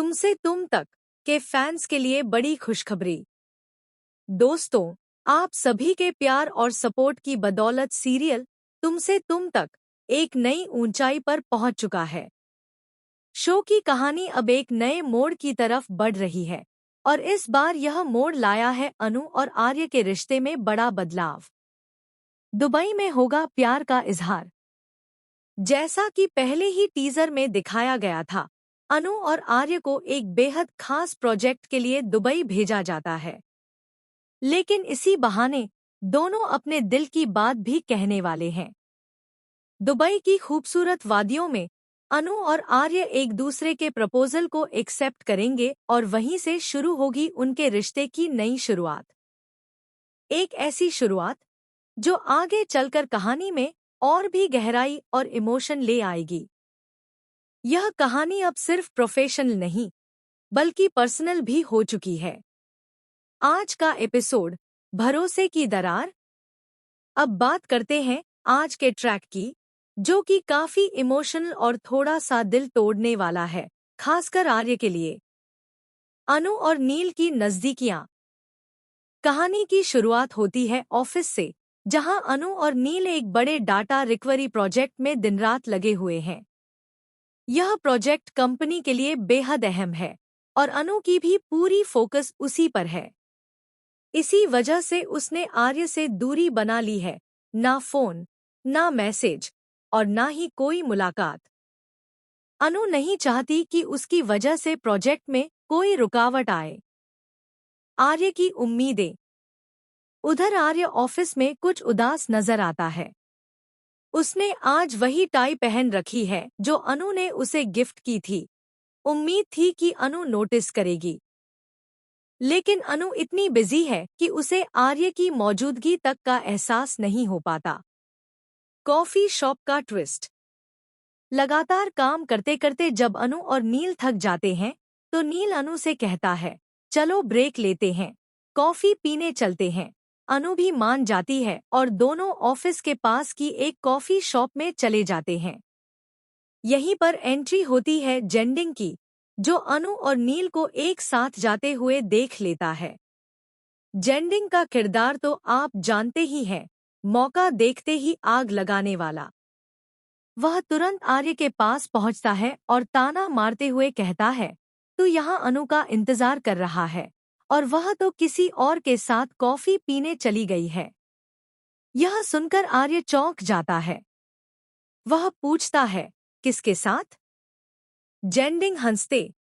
तुमसे तुम तक के फैंस के लिए बड़ी खुशखबरी। दोस्तों, आप सभी के प्यार और सपोर्ट की बदौलत सीरियल तुमसे तुम तक एक नई ऊंचाई पर पहुंच चुका है। शो की कहानी अब एक नए मोड़ की तरफ बढ़ रही है और इस बार यह मोड़ लाया है अनु और आर्य के रिश्ते में बड़ा बदलाव। दुबई में होगा प्यार का इजहार। जैसा कि पहले ही टीजर में दिखाया गया था, अनु और आर्य को एक बेहद खास प्रोजेक्ट के लिए दुबई भेजा जाता है। लेकिन इसी बहाने दोनों अपने दिल की बात भी कहने वाले हैं। दुबई की खूबसूरत वादियों में अनु और आर्य एक दूसरे के प्रपोजल को एक्सेप्ट करेंगे और वहीं से शुरू होगी उनके रिश्ते की नई शुरुआत। एक ऐसी शुरुआत जो आगे चलकर कहानी में और भी गहराई और इमोशन ले आएगी। यह कहानी अब सिर्फ प्रोफेशनल नहीं, बल्कि पर्सनल भी हो चुकी है। आज का एपिसोड भरोसे की दरार। अब बात करते हैं आज के ट्रैक की, जो कि काफी इमोशनल और थोड़ा सा दिल तोड़ने वाला है, खासकर आर्य के लिए। अनु और नील की नजदीकियां। कहानी की शुरुआत होती है ऑफिस से, जहां अनु और नील एक बड़े डाटा रिकवरी प्रोजेक्ट में दिन रात लगे हुए हैं। यह प्रोजेक्ट कंपनी के लिए बेहद अहम है और अनु की भी पूरी फोकस उसी पर है। इसी वजह से उसने आर्य से दूरी बना ली है, ना फोन, ना मैसेज और ना ही कोई मुलाकात। अनु नहीं चाहती कि उसकी वजह से प्रोजेक्ट में कोई रुकावट आए। आर्य की उम्मीदें। उधर आर्य ऑफिस में कुछ उदास नजर आता है। उसने आज वही टाई पहन रखी है जो अनु ने उसे गिफ्ट की थी। उम्मीद थी कि अनु नोटिस करेगी, लेकिन अनु इतनी बिजी है कि उसे आर्य की मौजूदगी तक का एहसास नहीं हो पाता। कॉफी शॉप का ट्विस्ट। लगातार काम करते करते जब अनु और नील थक जाते हैं, तो नील अनु से कहता है, चलो ब्रेक लेते हैं, कॉफी पीने चलते हैं। अनु भी मान जाती है और दोनों ऑफिस के पास की एक कॉफी शॉप में चले जाते हैं। यहीं पर एंट्री होती है जेंडिंग की, जो अनु और नील को एक साथ जाते हुए देख लेता है। जेंडिंग का किरदार तो आप जानते ही हैं, मौका देखते ही आग लगाने वाला। वह तुरंत आर्य के पास पहुंचता है और ताना मारते हुए कहता है, तू यहाँ अनु का इंतजार कर रहा है और वह तो किसी और के साथ कॉफी पीने चली गई है। यह सुनकर आर्य चौंक जाता है। वह पूछता है, किसके साथ? जेंडिंग हंसते